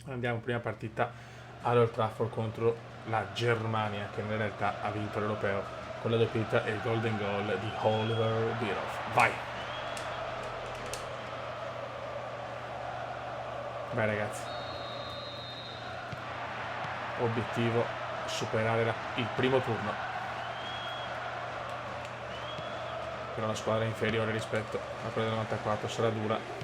Andiamo, prima partita all'Old Trafford contro la Germania, che in realtà ha vinto l'Europeo con la doppietta e il golden goal di Oliver Bierhoff. Vai! Vai ragazzi. Obiettivo: superare il primo turno. Però la squadra è inferiore rispetto a quella del 94, sarà dura.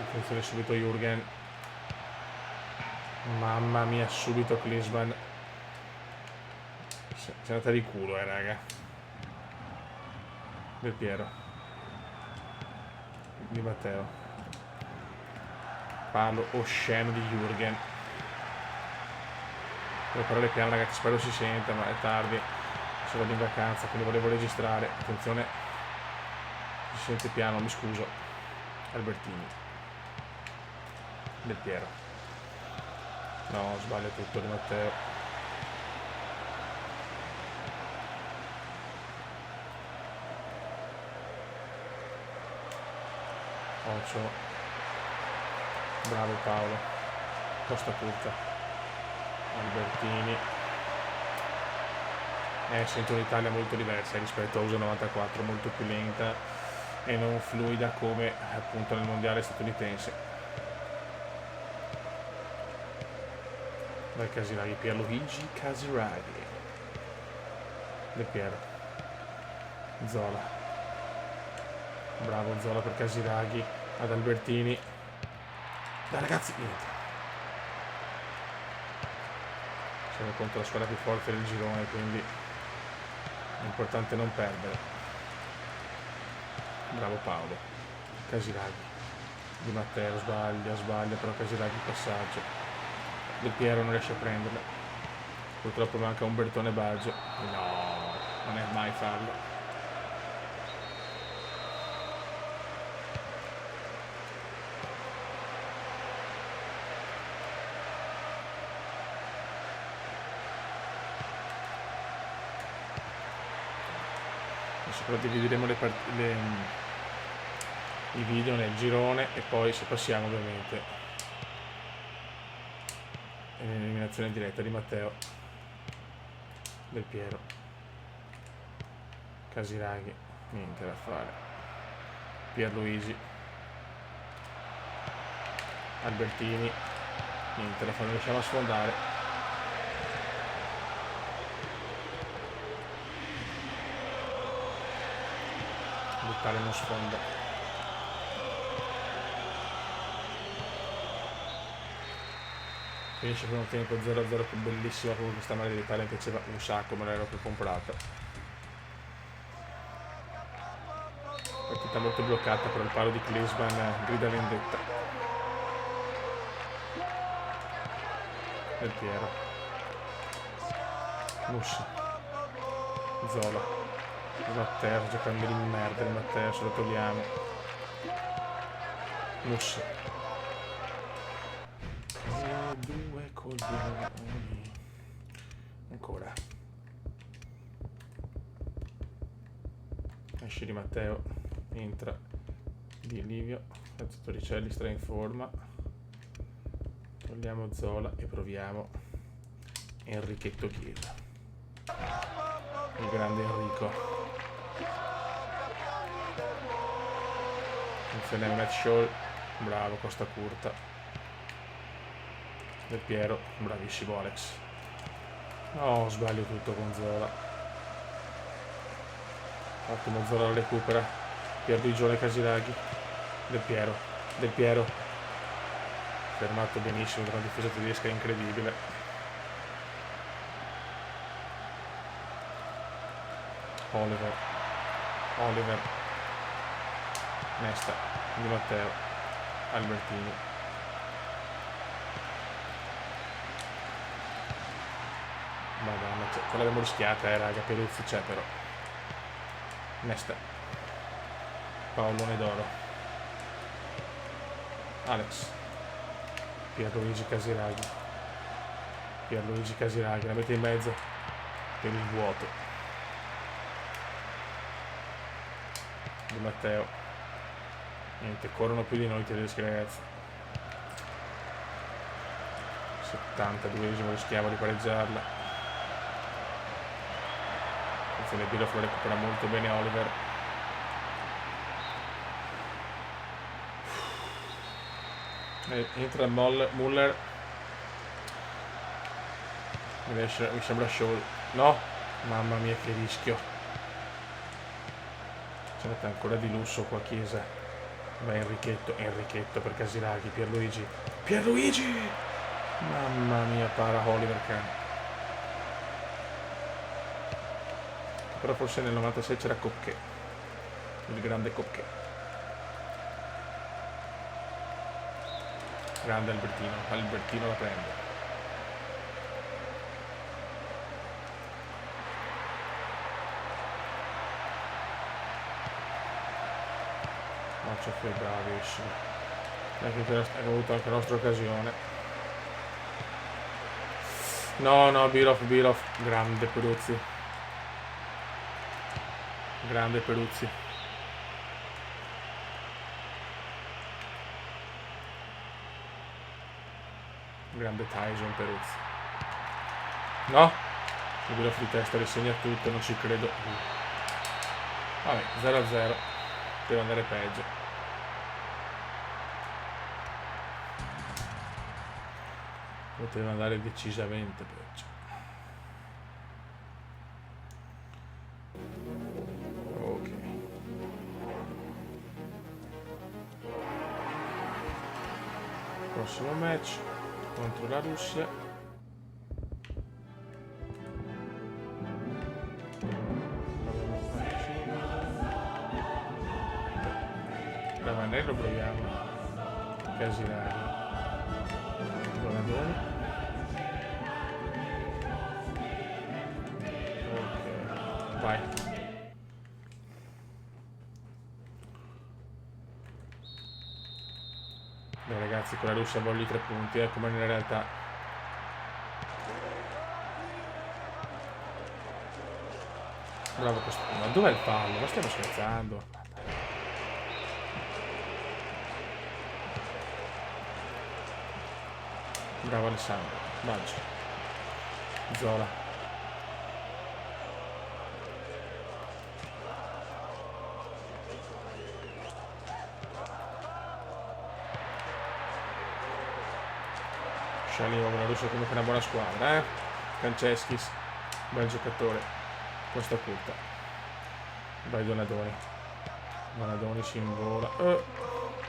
Attenzione, subito Jürgen. Mamma mia, subito Klinsmann. Si è andata di culo, raga. Del Piero. Di Matteo. Palo osceno di Jürgen. Devo parlare piano ragazzi, spero si senta, ma è tardi. Sono in vacanza, quindi volevo registrare. Attenzione, si sente piano, mi scuso. Albertini. Del Piero. No, sbaglio tutto di Matteo. Occio. Bravo Paolo. Costa curta. Albertini. Sento un'Italia molto diversa rispetto a USA 94, molto più lenta e non fluida come appunto nel mondiale statunitense. Vai Casiraghi, Pierluigi Casiraghi. Del Piero. Zola. Bravo Zola per Casiraghi ad Albertini. Dai ragazzi, niente. Siamo contro la squadra più forte del girone, quindi è importante non perdere. Bravo Paolo. Casiraghi. Di Matteo sbaglia, però Casiraghi il passaggio. Del Piero non riesce a prenderla. Purtroppo manca un Bertone Baggio. No, non è mai fallo. Adesso però divideremo i video nel girone e poi se passiamo ovviamente in eliminazione diretta di Matteo. Del Piero. Casiraghi, niente da fare. Pierluigi. Albertini, niente da fare, non riusciamo a sfondare. L'Italia non sfonda. Finisce primo tempo 0-0, bellissima come questa maglia dell'Italia, mi piaceva un sacco, me l'ero più comprata. Partita molto bloccata, però il palo di Klinsmann grida vendetta. Del Piero. Mussi. Zola. Matteo, giocando di merda di Matteo, se lo togliamo. Mussi. E due coglioni. Ancora. Esce di Matteo, entra di Livio, Toricelli sta in forma. Togliamo Zola e proviamo Enrichetto Chiesa. Il grande Enrico. Attenzione a Matt Shaw, bravo, costa curta. Del Piero, bravissimo Alex. No, sbaglio tutto con Zola. Ottimo, Zola lo recupera. Pierluigi Casiraghi. Del Piero. Fermato benissimo da una difesa tedesca incredibile. Oliver. Nesta. Di Matteo. Albertini. Madonna, quella l'abbiamo rischiata, raga, Peruzzi c'è però. Nesta. Paolone d'oro. Alex. Pierluigi Casiraghi, la mette in mezzo per il vuoto. Di Matteo. Niente, corrono più di noi i tedeschi, ragazzi. 72esimo, rischiamo di pareggiarla. Attenzione, Biloff lo recupera molto bene Oliver. Entra Muller. Mi sembra Shaw. No! Mamma mia che rischio. Ce n'è ancora di lusso qua Chiesa. Va Enrichetto per Casiraghi. Pierluigi! Mamma mia, para Oliver Kahn. Però forse nel 96 c'era Copche. Il grande Copche. Grande Albertino la prende. Maccio bravissimo. Ha avuto anche la nostra occasione. No, Biloff. Grande Peruzzi. Grande Tyson Peruzzi. No! Il Biloff di testa risegna tutto, non ci credo. Vabbè, 0-0. Deve andare peggio. Poteva andare decisamente peggio. Ok. Prossimo match contro la Russia. Ravanello proviamo. Casiraghi. Donadoni. Vai. Beh ragazzi, con la Russia voglio i 3 punti, come nella realtà. Bravo questo. Ma dov'è il fallo? Ma stiamo scherzando? Bravo Alessandro. Baggio. Zola. Scialiva con la Russia comunque una buona squadra, eh? Franceschis, bel giocatore. Questa curta. Vai Donadoni si invola.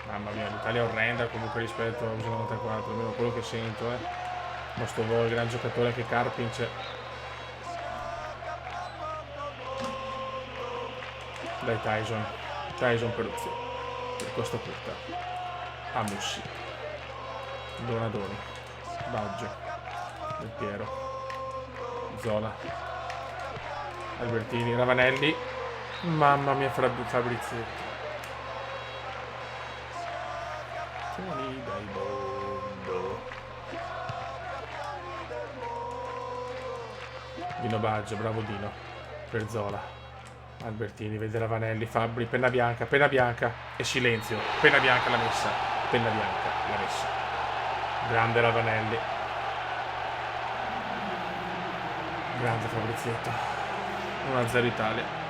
Mamma mia, l'Italia è orrenda comunque rispetto a 94, almeno quello che sento, eh. Mostovoi, gran giocatore anche Karpinc. Dai Tyson Peruzzi. Per questa curta. Amussi. Donadoni. Baggio. Del Piero. Zola. Albertini. Ravanelli. Mamma mia, Fabrizio. Fuori dal mondo. Dino Baggio, bravo Dino. Per Zola. Albertini, vede Ravanelli, Fabri, penna bianca e silenzio. Penna bianca l'ha messa. Grande Ravanelli. Grande Fabrizietto. 1-0 Italia.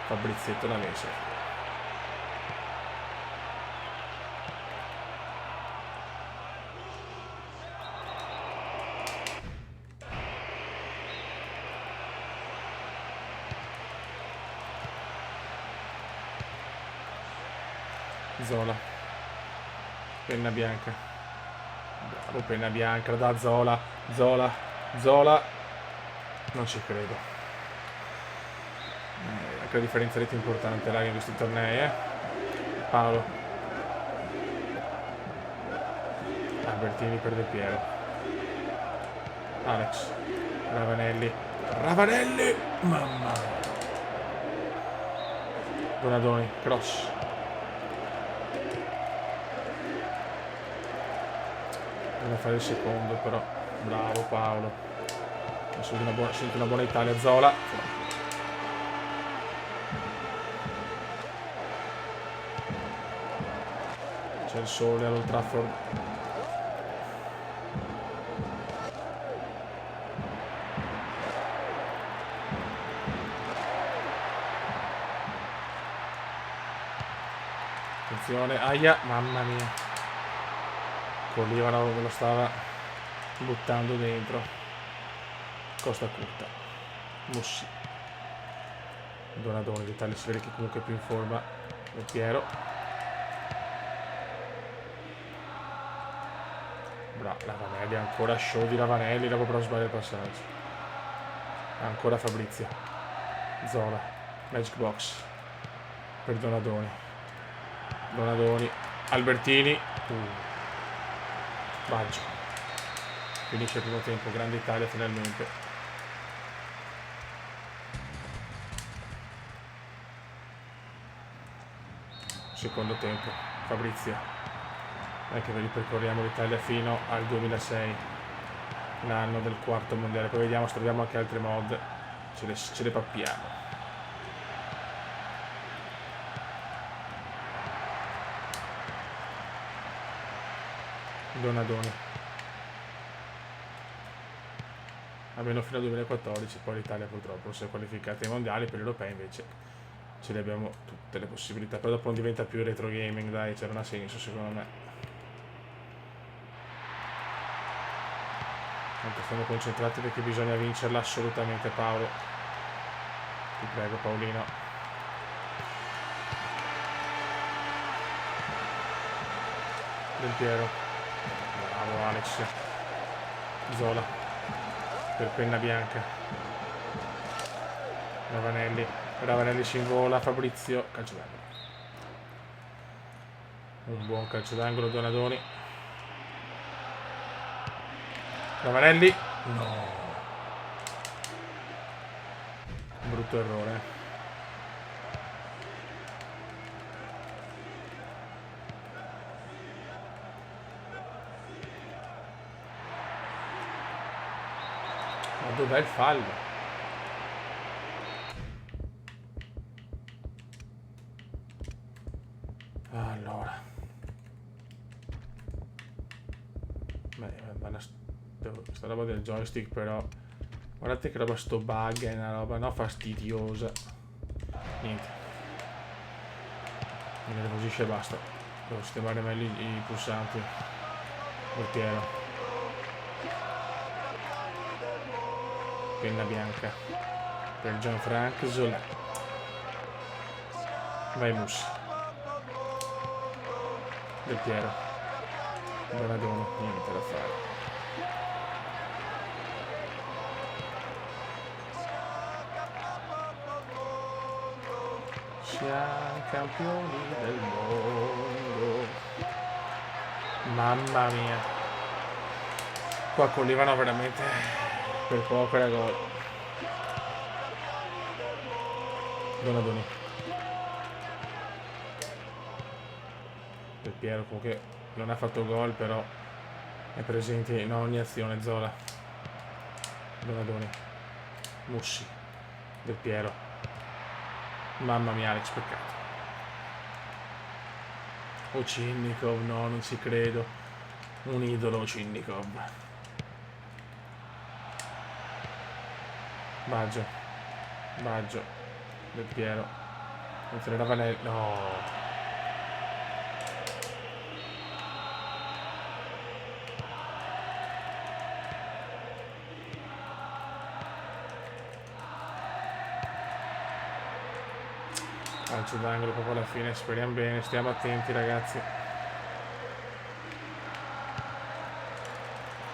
Fabrizietto l'ha messa. Zola. Penna bianca. Bravo, penna bianca da Zola. Non ci credo. Anche la differenza rete importante raga in questi tornei, eh. Paolo. Albertini per Del Piero. Alex. Ravanelli. Mamma. Donadoni. Cross. Deve fare il secondo però. Bravo Paolo. Sento una buona Italia. Zola. C'è il sole all'Old Trafford. Attenzione, aia, mamma mia. Collivano lo stava buttando dentro. Costa curta. Mussi. Donadoni, l'Italia si vede che comunque è più in forma del Piero. Bravo, Ravanelli, ancora show di Ravanelli dopo però sbaglia il passaggio. Ancora Fabrizio. Zola. Magic box. Per Donadoni. Donadoni. Albertini. Baggio. Finisce il primo tempo. Grande Italia finalmente. Secondo tempo. Fabrizio. Anche noi ripercorriamo l'Italia fino al 2006. L'anno del quarto mondiale. Poi vediamo se troviamo anche altre mod. Ce le pappiamo. Donadoni. Almeno fino al 2014, poi l'Italia purtroppo non si è qualificata ai mondiali, per gli europei invece ce le abbiamo tutte le possibilità. Però dopo non diventa più retro gaming, dai, cioè non ha senso secondo me. Tanto stiamo concentrati perché bisogna vincerla assolutamente, Paolo. Ti prego, Paolino. Del Piero. Bravo Alex. Zola. Per penna bianca. Ravanelli si invola. Fabrizio. Calcio d'angolo. Un buon calcio d'angolo. Donadoni. Ravanelli. No. Brutto errore. Ma dov'è il fallo? Allora. Sta roba del joystick però. Guardate che roba sto bug, è una roba no fastidiosa. Niente. Mi nervosisce e basta. Devo sistemare meglio i pulsanti. Portiero. Penna bianca. Per Gianfranco Zola. Vai Mussi. Del Piero. Donadoni. Niente da fare. Siamo campioni del mondo. Mamma mia. Qua collivano veramente per poco era gol. Donadoni. Del Piero comunque non ha fatto gol però è presente in ogni azione. Zola. Donadoni. Mussi. Del Piero. Mamma mia Alex, peccato. Cinnikov, no, non ci credo. Un idolo Cinnikov. Baggio. Del Piero. Mentre Ravanelli. No. Calcio d'angolo proprio alla fine, speriamo bene, stiamo attenti ragazzi.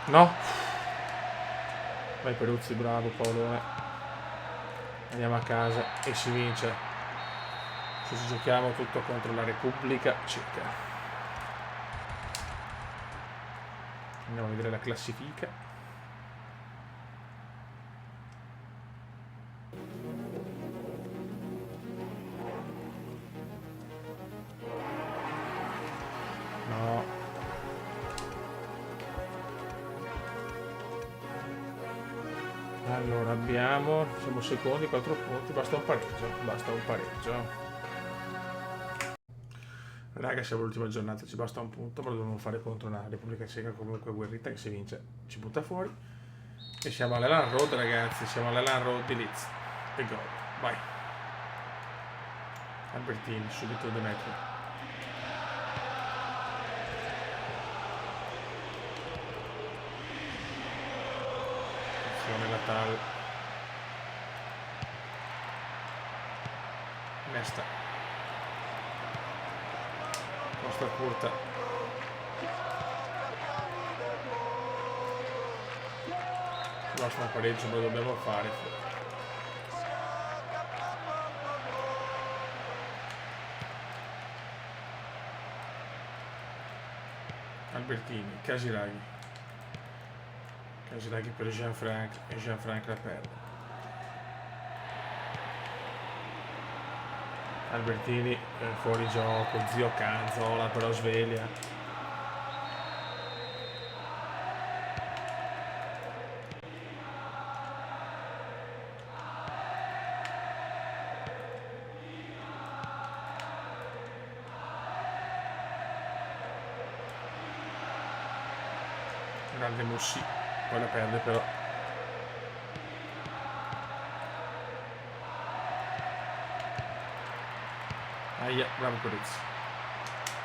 No! Vai Peruzzi, bravo Paolone. Andiamo a casa e si vince. Ci giochiamo tutto contro la Repubblica Ceca. Andiamo a vedere la classifica. Allora siamo secondi, 4 punti, basta un pareggio. Raga, siamo all'ultima giornata, ci basta un punto, ma lo dobbiamo fare contro una Repubblica Ceca comunque guerrita che si vince ci butta fuori. E siamo all'Elan Road, ragazzi, siamo all'Elan Road di Leeds. E gol, vai. Albertini, subito De Metro. Attenzione Natal. Nesta. Costa curta. Prossimo pareggio lo dobbiamo fare. Albertini, Casiraghi per Jean-Frank e Jean-Frank la perde. Albertini fuori gioco, zio Canzola però sveglia. Grande Mussi, poi la perde però. Aia, bravo Peruzzi.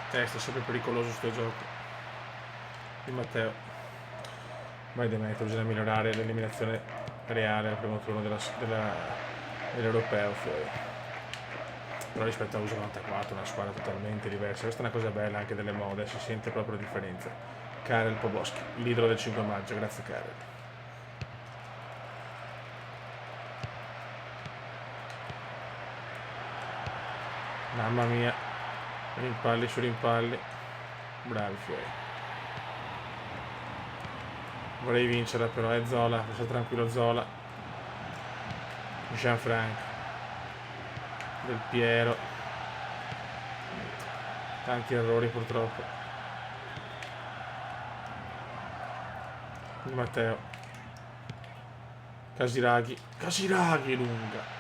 Testa, sempre pericoloso sto gioco. Di Matteo. Vai Demetrio, bisogna migliorare l'eliminazione reale al primo turno dell'Europeo. Però rispetto a USA 94 una squadra totalmente diversa. Questa è una cosa bella anche delle mode, si sente proprio la differenza. Karel Poboschi, l'idolo del 5 maggio, grazie Karel. Mamma mia, rimpalli su rimpalli. Bravi Fiori. Vorrei vincerla però, è Zola, sta tranquillo Zola. Jean-Frank. Del Piero. Tanti errori purtroppo. Di Matteo. Casiraghi lunga.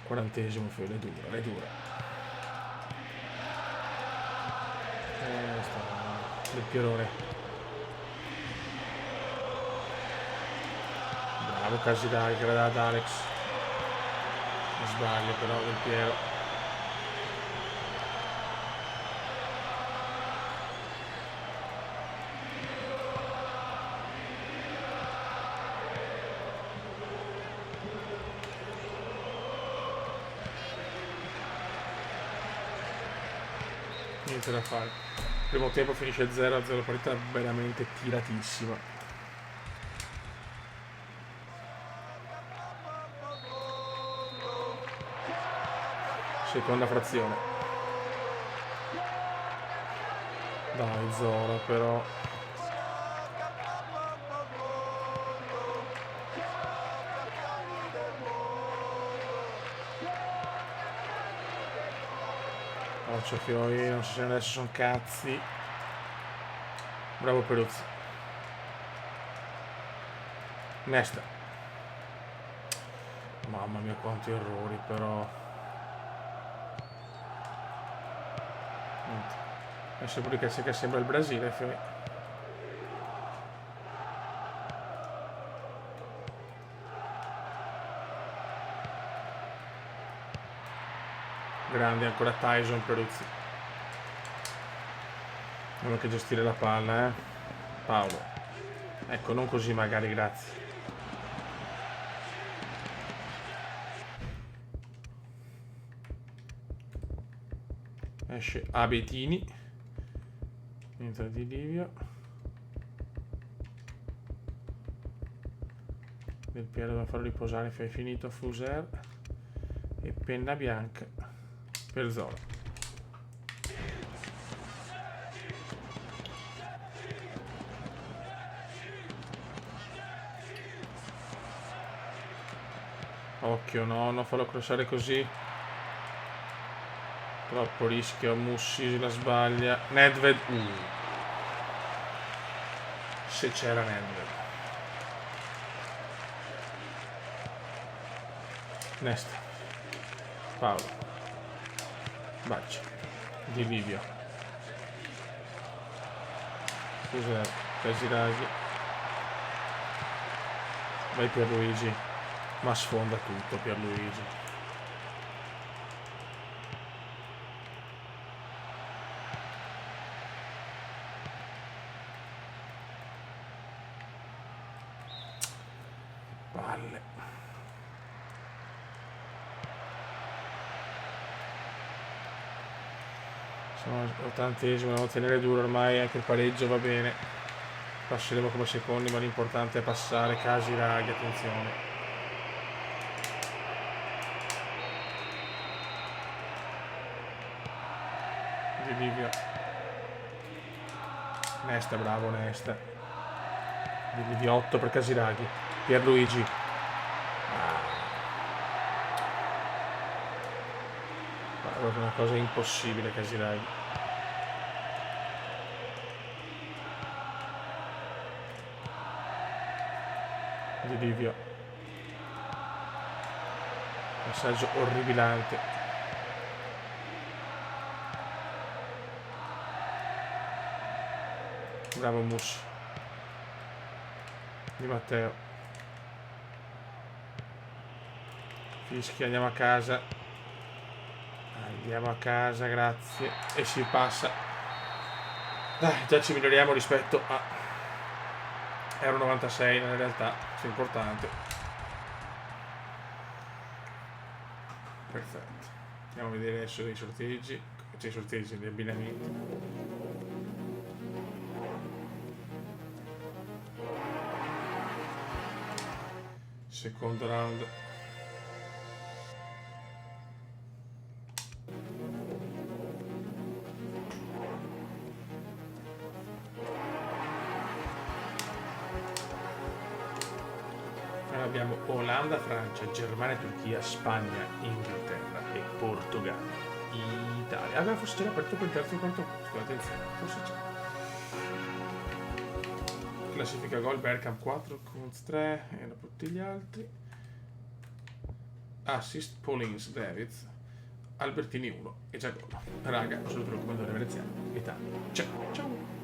40esimo Fiore, è dura. Del Pierone. Bravo Casiraghi che la dà ad Alex. Non sbaglio però Del Piero. Niente da fare. Il primo tempo finisce 0-0, partita veramente tiratissima. Seconda frazione. Dai Zola però. Occhio Fiori, non so se adesso sono cazzi. Bravo Peruzzi. Nesta. Mamma mia quanti errori però. Niente. Adesso pure che sembra il Brasile Fiori. Grande ancora Tyson Peruzzi. Non che gestire la palla, Paolo. Ecco, non così magari, grazie. Esce Abetini. Entra Di Livio. Del Piero da farlo riposare, fai finito Fuser. E penna bianca per Zola. Occhio, no, non fallo crossare così. Troppo rischio, Mussi la sbaglia. Nedved. Se c'era Nedved. Nesta. Paolo. Baci. Di Livio. Scusa, Casiraghi. Vai Pierluigi. Ma sfonda tutto Pierluigi. Palle. Sono l'80esimo, devo tenere duro ormai, anche il pareggio va bene. Passeremo come secondi, ma l'importante è passare. Casiraghi, attenzione. Di Livio. Nesta, bravo Nesta. Di Livio 8 per Casiraghi. Pierluigi. Proprio una cosa impossibile Casiraghi. Di Livio. Passaggio orribilante. Bravo Mus. Di Matteo. Fischia, andiamo a casa. Andiamo a casa, grazie. E si passa. Dai, già ci miglioriamo rispetto a Euro 96 nella realtà, è importante. Perfetto. Andiamo a vedere adesso dei sorteggi. C'è i sorteggi degli abbinamenti. Secondo round. Abbiamo Olanda, Francia, Germania, Turchia, Spagna, Inghilterra e Portogallo. Italia. Allora forse c'era aperto per il terzo e quarto posto, attenzione, forse c'è. Classifica gol, Bergkamp 4, Kunz 3 e dopo tutti gli altri. Assist, Paulins, Davids, Albertini 1 e già gol. Raga, un saluto dal commentatore veneziano, Italia. Ciao, ciao!